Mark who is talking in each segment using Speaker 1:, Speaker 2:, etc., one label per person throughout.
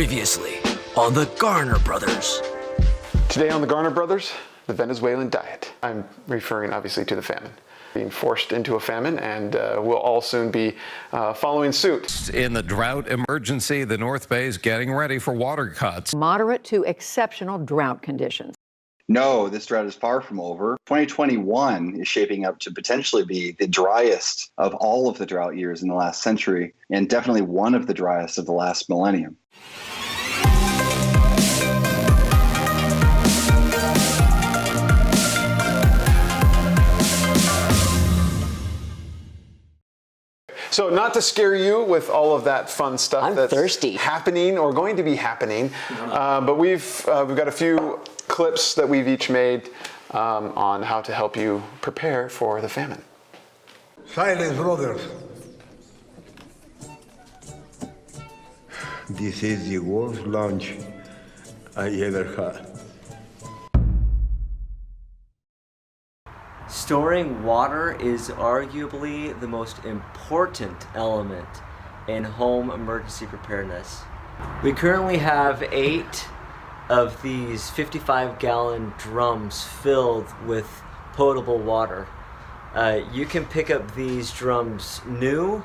Speaker 1: Previously on the Garner Brothers.
Speaker 2: Today on the Garner Brothers, the Venezuelan diet. I'm referring obviously to the famine. Being forced into a famine, and we'll all soon be following suit.
Speaker 3: In the drought emergency, the North Bay is getting ready for water cuts.
Speaker 4: Moderate to exceptional drought conditions.
Speaker 5: No, this drought is far from over. 2021 is shaping up to potentially be the driest of all of the drought years in the last century, and definitely one of the driest of the last millennium.
Speaker 2: So not to scare you with all of that fun stuff that's
Speaker 4: thirsty.
Speaker 2: happening or going to be happening, but we've got a few clips that we've each made on how to help you prepare for the famine.
Speaker 6: Silence, brothers. This is the worst lunch I ever had.
Speaker 7: Storing water is arguably the most important element in home emergency preparedness. We currently have 8 of these 55-gallon drums filled with potable water. You can pick up these drums new,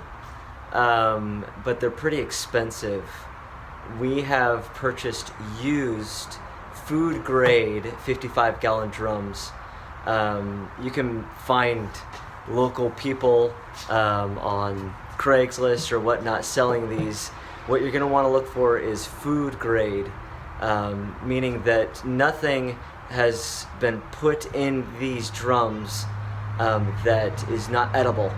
Speaker 7: but they're pretty expensive. We have purchased used food-grade 55-gallon drums. You can find local people on Craigslist or whatnot selling these. What you're going to want to look for is food grade, meaning that nothing has been put in these drums that is not edible,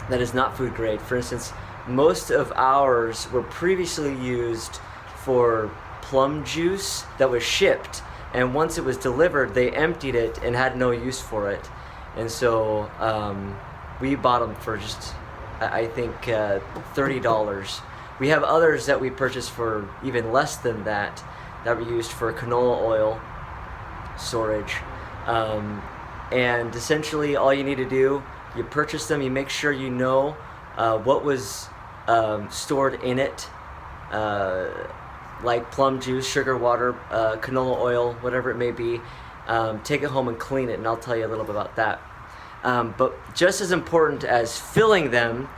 Speaker 7: that is not food grade. For instance, most of ours were previously used for plum juice that was shipped. And once it was delivered, they emptied it and had no use for it. And so we bought them for just, I think, $30. We have others that we purchased for even less than that were used for canola oil storage. And essentially all you need to do, you purchase them, you make sure you know what was stored in it, like plum juice, sugar water, canola oil, whatever it may be. Take it home and clean it, and I'll tell you a little bit about that. But just as important as filling them,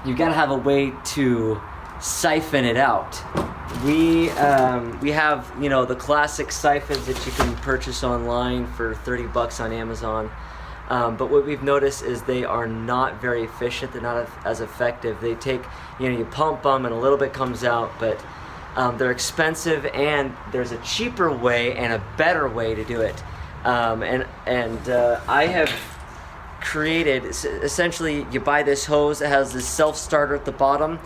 Speaker 7: you've got to have a way to siphon it out. We have, the classic siphons that you can purchase online for $30 on Amazon. But what we've noticed is they are not very efficient. They're not as effective. They take, you pump them and a little bit comes out, but they're expensive, and there's a cheaper way and a better way to do it. I have created, essentially you buy this hose that has this self-starter at the bottom,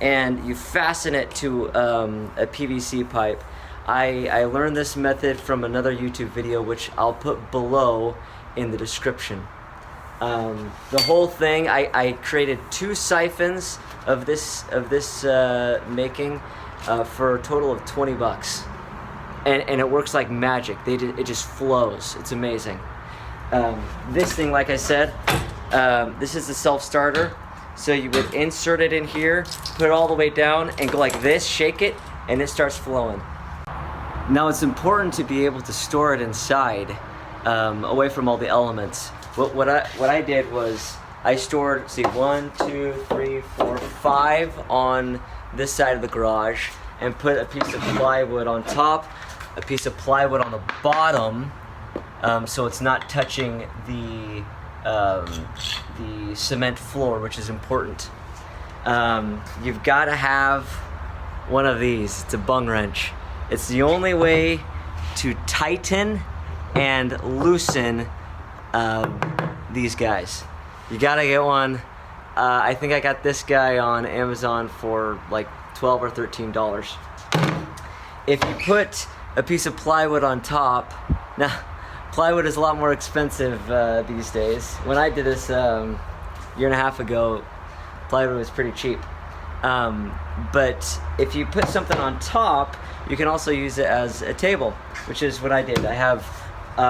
Speaker 7: and you fasten it to a PVC pipe. I learned this method from another YouTube video, which I'll put below in the description. The whole thing, I created 2 siphons of this making for a total of $20, and it works like magic. It just flows. It's amazing. This thing, like I said, this is the self-starter. So you would insert it in here, put it all the way down, and go like this, shake it, and it starts flowing. Now it's important to be able to store it inside, away from all the elements. What I did was I stored, 1, 2, 3, 4, 5 on this side of the garage, and put a piece of plywood on top, a piece of plywood on the bottom, so it's not touching the cement floor, which is important. You've got to have one of these. It's a bung wrench. It's the only way to tighten and loosen these guys. You gotta get one. I think I got this guy on Amazon for like $12 or $13. If you put a piece of plywood on top, now plywood is a lot more expensive these days. When I did this year and a half ago, plywood was pretty cheap. But if you put something on top, you can also use it as a table, which is what I did. I have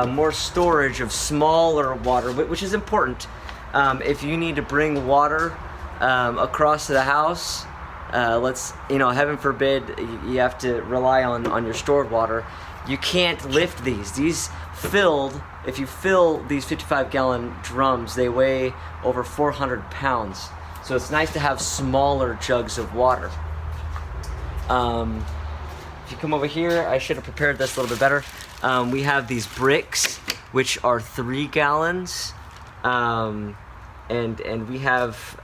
Speaker 7: more storage of smaller water, which is important. If you need to bring water across to the house, heaven forbid you have to rely on your stored water. You can't lift these. These filled, if you fill these 55-gallon drums, they weigh over 400 pounds. So it's nice to have smaller jugs of water. If you come over here, I should have prepared this a little bit better. We have these bricks, which are 3 gallons. And we have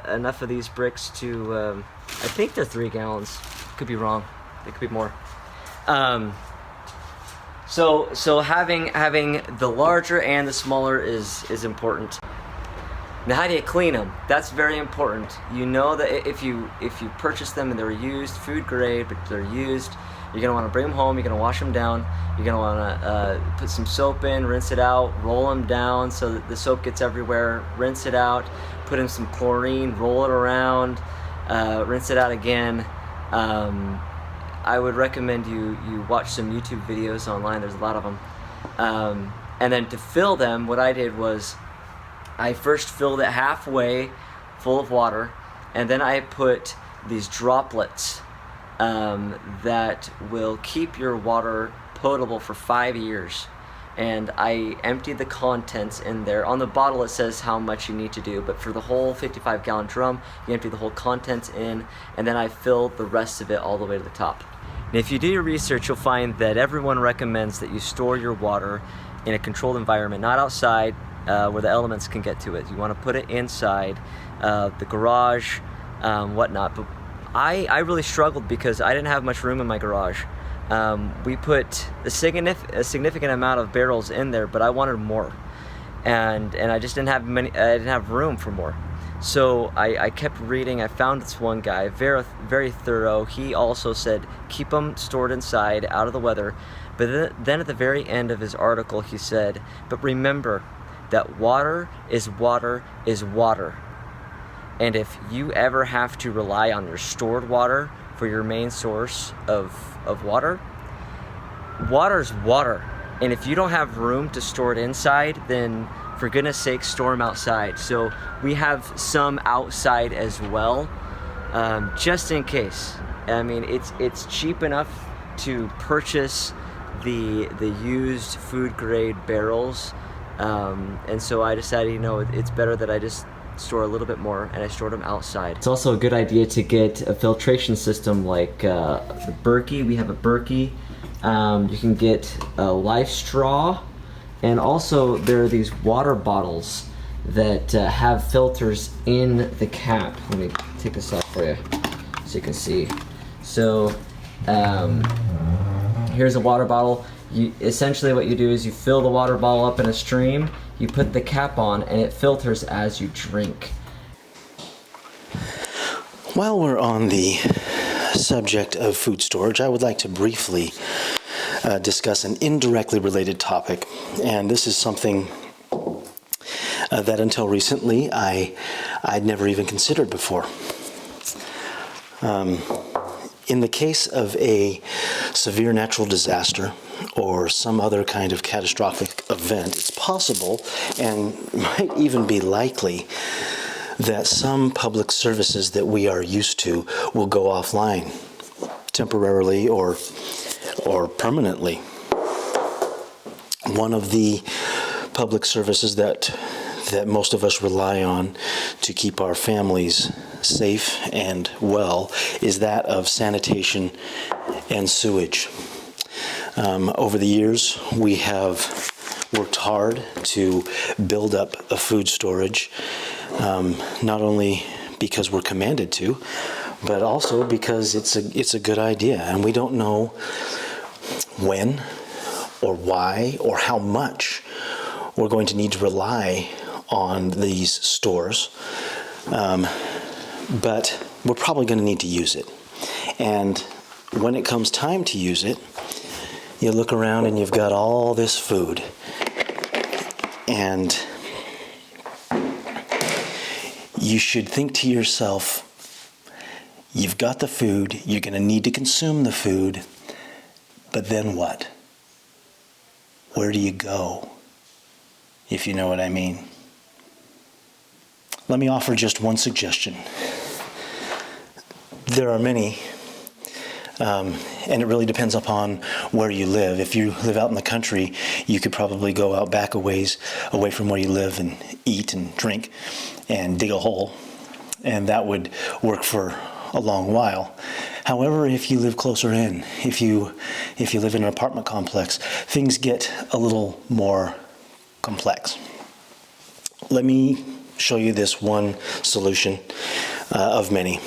Speaker 7: enough of these bricks to, I think they're 3 gallons. Could be wrong. It could be more. So having the larger and the smaller is important. Now, how do you clean them? That's very important. You know that if you purchase them and they're used, food grade, but they're used, you're gonna want to bring them home. You're gonna wash them down. You're gonna want to put some soap in, rinse it out, roll them down so that the soap gets everywhere. Rinse it out. Put in some chlorine, roll it around, rinse it out again. I would recommend you watch some YouTube videos online. There's a lot of them. And then to fill them, what I did was I first filled it halfway full of water, and then I put these droplets that will keep your water potable for 5 years. And I emptied the contents in there. On the bottle it says how much you need to do, but for the whole 55-gallon drum, you empty the whole contents in, and then I filled the rest of it all the way to the top. And if you do your research, you'll find that everyone recommends that you store your water in a controlled environment, not outside where the elements can get to it. You want to put it inside the garage, whatnot. But I really struggled because I didn't have much room in my garage. We put a significant amount of barrels in there, but I wanted more, and I just didn't have many. I didn't have room for more. So I kept reading. I found this one guy, very thorough. He also said keep them stored inside, out of the weather. But then at the very end of his article, he said, but remember that water is water is water. And if you ever have to rely on your stored water for your main source of water, water's water. And if you don't have room to store it inside, then for goodness sake, store them outside. So we have some outside as well, just in case. I mean, it's cheap enough to purchase the used food grade barrels, and so I decided, it's better that I just store a little bit more, and I stored them outside. It's also a good idea to get a filtration system like the Berkey. We have a Berkey. You can get a Life Straw, and also there are these water bottles that have filters in the cap. Let me take this off for you so you can see. So here's a water bottle. Essentially what you do is you fill the water bottle up in a stream, you put the cap on, and it filters as you drink.
Speaker 8: While we're on the subject of food storage, I would like to briefly discuss an indirectly related topic, and this is something that until recently I'd never even considered before. In the case of a severe natural disaster or some other kind of catastrophic event, it's possible and might even be likely that some public services that we are used to will go offline temporarily or permanently. One of the public services that most of us rely on to keep our families safe and well is that of sanitation and sewage. Over the years, we have worked hard to build up a food storage, not only because we're commanded to, but also because it's a good idea, and we don't know when or why or how much we're going to need to rely on these stores, but we're probably going to need to use it. And when it comes time to use it, you look around and you've got all this food, and you should think to yourself, you've got the food, you're going to need to consume the food, but then what? Where do you go? If you know what I mean. Let me offer just one suggestion. There are many, and it really depends upon where you live. If you live out in the country, you could probably go out back a ways away from where you live and eat and drink and dig a hole, and that would work for a long while. However, if you live closer in, if you live in an apartment complex, things get a little more complex. Let me show you this one solution of many,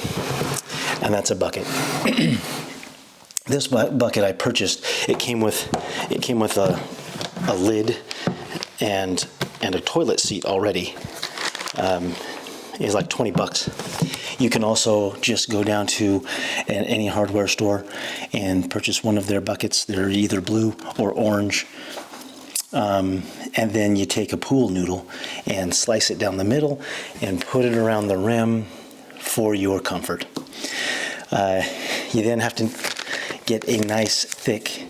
Speaker 8: and that's a bucket. This bucket I purchased. It came with a lid and a toilet seat already. It's like $20. You can also just go down to any hardware store and purchase one of their buckets. They're either blue or orange. And then you take a pool noodle and slice it down the middle and put it around the rim for your comfort. You then have to get a nice thick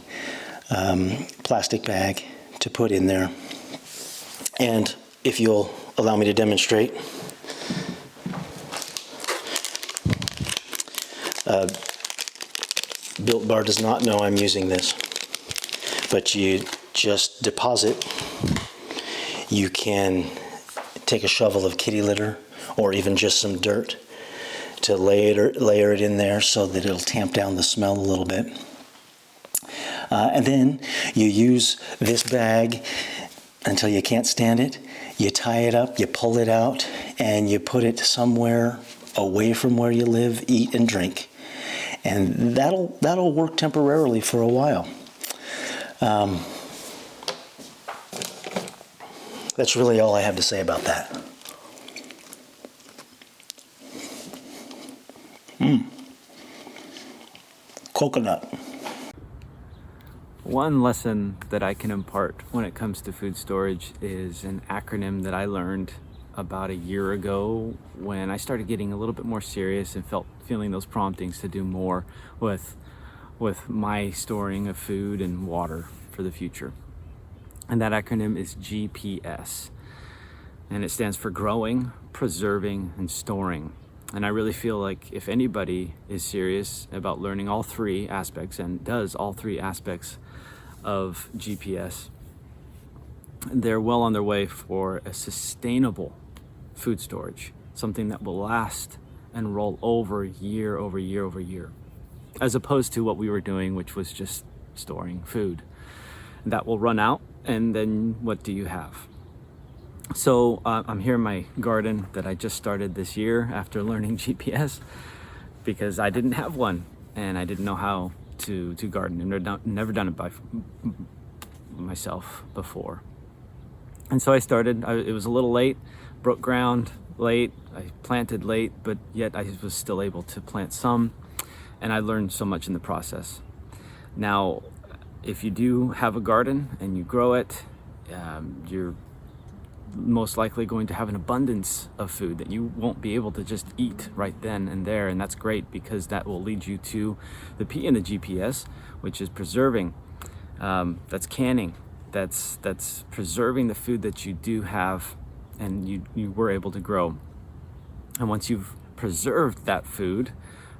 Speaker 8: plastic bag to put in there. And if you'll allow me to demonstrate, Built Bar does not know I'm using this, but you just deposit. You can take a shovel of kitty litter or even just some dirt to layer it in there so that it'll tamp down the smell a little bit. And then you use this bag until you can't stand it. You tie it up, you pull it out, and you put it somewhere away from where you live, eat, and drink. And that'll work temporarily for a while. That's really all I have to say about that. Coconut.
Speaker 9: One lesson that I can impart when it comes to food storage is an acronym that I learned about a year ago when I started getting a little bit more serious and feeling those promptings to do more with my storing of food and water for the future. And that acronym is GPS. And it stands for growing, preserving, and storing. And I really feel like if anybody is serious about learning all three aspects and does all three aspects of GPS, they're well on their way for a sustainable food storage, something that will last and roll over year over year over year, as opposed to what we were doing, which was just storing food. That will run out, and then what do you have? So I'm here in my garden that I just started this year after learning GPS, because I didn't have one and I didn't know how to garden, and never done it by myself before. And so I started. It was a little late, broke ground late, I planted late, but yet I was still able to plant some, and I learned so much in the process. Now, if you do have a garden and you grow it, you're most likely going to have an abundance of food that you won't be able to just eat right then and there, and that's great because that will lead you to the P in the GPS, which is preserving. That's canning. That's preserving the food that you do have and you were able to grow. And once you've preserved that food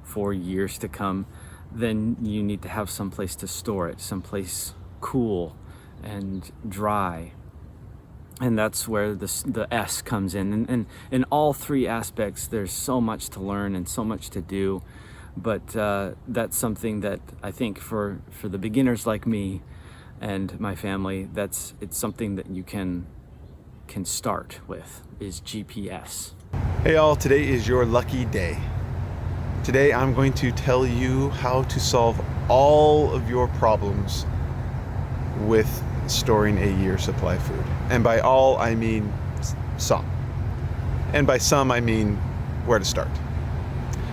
Speaker 9: for years to come, then you need to have some place to store it, someplace cool and dry. And that's where the S comes in. And in all three aspects, there's so much to learn and so much to do. But that's something that I think for the beginners like me and my family, it's something that you can start with, is GPS.
Speaker 2: Hey all, today is your lucky day. Today I'm going to tell you how to solve all of your problems with storing a year's supply of food. And by all, I mean some. And by some, I mean where to start.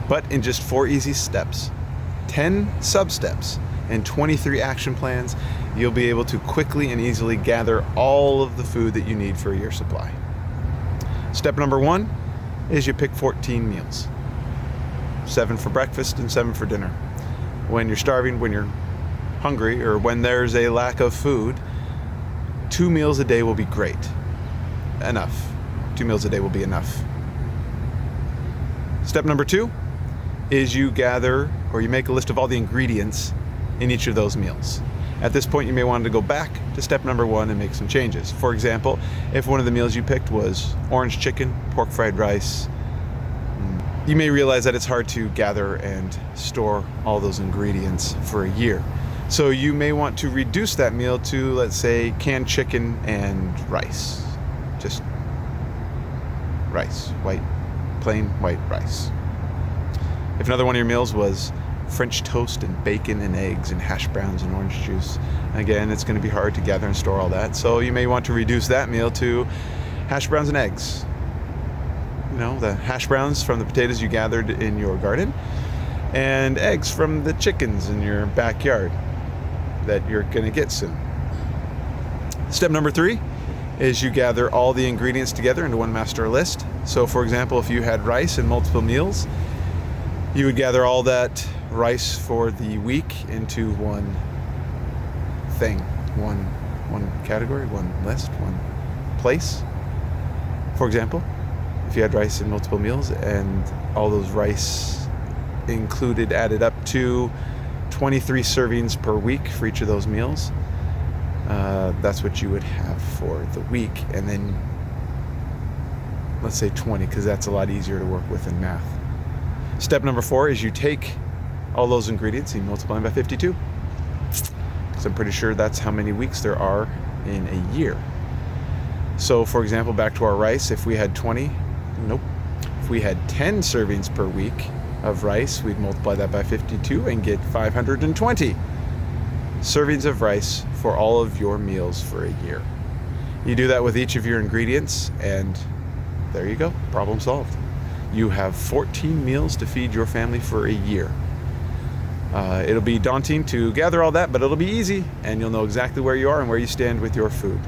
Speaker 2: But in just 4 easy steps, 10 sub-steps, and 23 action plans, you'll be able to quickly and easily gather all of the food that you need for a year's supply. Step number 1 is you pick 14 meals. 7 for breakfast and 7 for dinner. When you're starving, when you're hungry, or when there's a lack of food, 2 meals a day will be great. Enough. 2 meals a day will be enough. Step number 2, is you gather or you make a list of all the ingredients in each of those meals. At this point, you may want to go back to step number 1 and make some changes. For example, if one of the meals you picked was orange chicken, pork fried rice, you may realize that it's hard to gather and store all those ingredients for a year. So you may want to reduce that meal to, let's say, canned chicken and rice. Just rice, plain white rice. If another one of your meals was French toast and bacon and eggs and hash browns and orange juice, again, it's going to be hard to gather and store all that. So you may want to reduce that meal to hash browns and eggs. You know, the hash browns from the potatoes you gathered in your garden, and eggs from the chickens in your backyard that you're going to get soon. Step number 3 is you gather all the ingredients together into one master list. So for example, if you had rice in multiple meals, you would gather all that rice for the week into one thing, one category, one list, one place. For example, if you had rice in multiple meals and all those rice added up to 23 servings per week for each of those meals, that's what you would have for the week. And then let's say 20, because that's a lot easier to work with in math. Step number 4 is you take all those ingredients and you multiply them by 52. Because I'm pretty sure that's how many weeks there are in a year. So for example, back to our rice, if we had 10 servings per week of rice, we'd multiply that by 52 and get 520 servings of rice for all of your meals for a year. You do that with each of your ingredients, and there you go, problem solved. You have 14 meals to feed your family for a year. It'll be daunting to gather all that, but it'll be easy, and you'll know exactly where you are and where you stand with your food.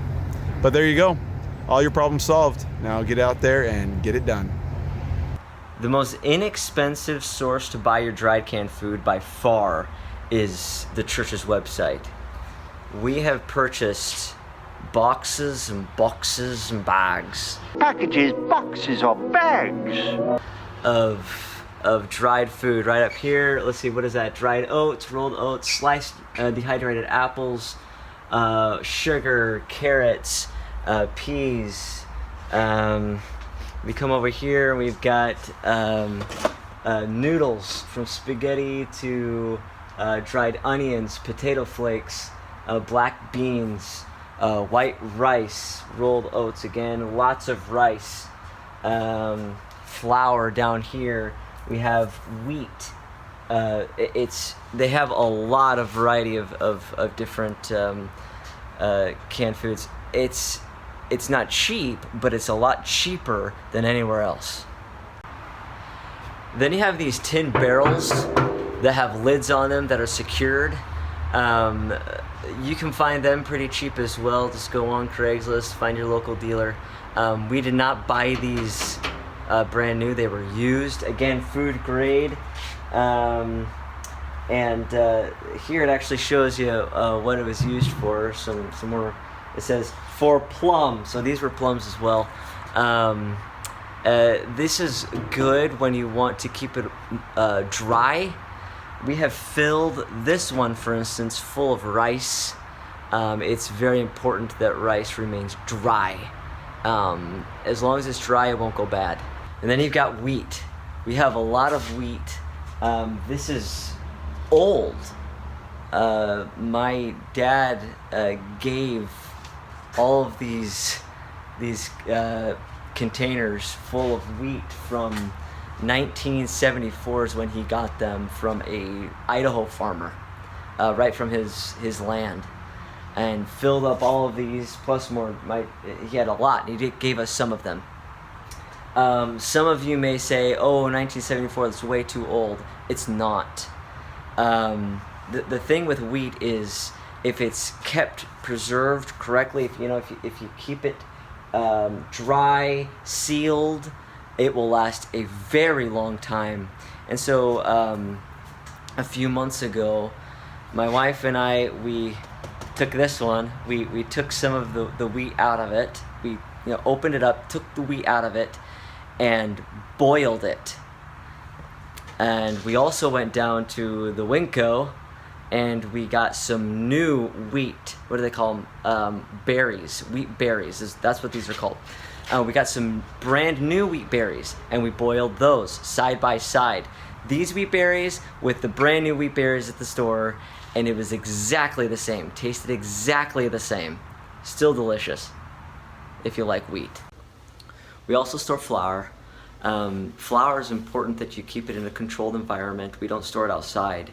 Speaker 2: But there you go, all your problems solved. Now get out there and get it done.
Speaker 7: The most inexpensive source to buy your dried canned food by far is the church's website. We have purchased boxes and boxes and bags.
Speaker 6: Packages, boxes, or bags
Speaker 7: of dried food. Right up here, let's see, what is that? Dried oats, rolled oats, sliced dehydrated apples, sugar, carrots, peas. We come over here and we've got noodles, from spaghetti to dried onions, potato flakes, black beans, white rice, rolled oats again, lots of rice, flour down here. We have wheat. They have a lot of variety of different canned foods. It's not cheap, but it's a lot cheaper than anywhere else. Then you have these tin barrels that have lids on them that are secured. You can find them pretty cheap as well. Just go on Craigslist, find your local dealer. We did not buy these brand new. They were used. Again, food grade. And here it actually shows you what it was used for. Some more. It says for plums. So these were plums as well. This is good when you want to keep it dry. We have filled this one, for instance, full of rice. It's very important that rice remains dry. As long as it's dry, it won't go bad. And then you've got wheat. We have a lot of wheat. This is old. My dad gave all of these containers full of wheat from 1974 is when he got them from a Idaho farmer, right from his land, and filled up all of these plus more. He had a lot, and he gave us some of them. Some of you may say, "Oh, 1974, that's way too old." It's not. The thing with wheat is, if it's kept preserved correctly, if you keep it dry, sealed, it will last a very long time. And so a few months ago, my wife and I, we took this one. We took some of the wheat out of it. We opened it up, took the wheat out of it, and boiled it. And we also went down to the Winco and we got some new wheat. What do they call them? Berries. Wheat berries. That's what these are called. We got some brand new wheat berries and we boiled those side by side. These wheat berries with the brand new wheat berries at the store, and it was exactly the same. Tasted exactly the same. Still delicious if you like wheat. We also store flour. Flour is important that you keep it in a controlled environment. We don't store it outside.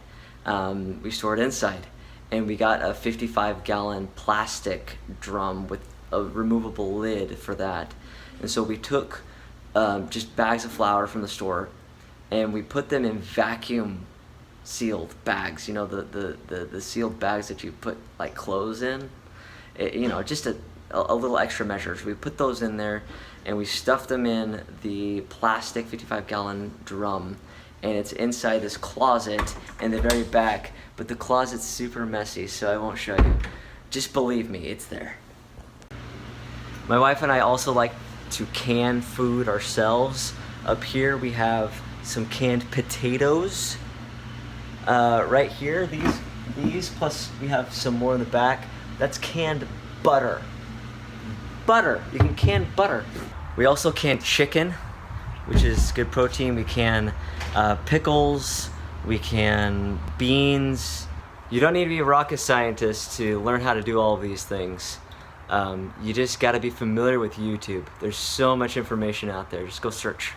Speaker 7: We store it inside. And we got a 55-gallon plastic drum with a removable lid for that. And so we took just bags of flour from the store and we put them in vacuum sealed bags. You know, the sealed bags that you put like clothes in. Just a little extra measures. We put those in there and we stuffed them in the plastic 55-gallon drum, and it's inside this closet in the very back, but the closet's super messy, so I won't show you. Just believe me, it's there. My wife and I also like to can food ourselves. Up here we have some canned potatoes. Right here, these plus we have some more in the back. That's canned butter. Butter, you can can butter. We also can chicken, which is good protein. We can pickles, we can beans. You don't need to be a rocket scientist to learn how to do all of these things. You just gotta be familiar with YouTube. There's so much information out there, just go search.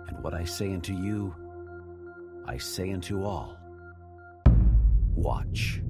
Speaker 1: And what I say unto you, I say unto all, watch.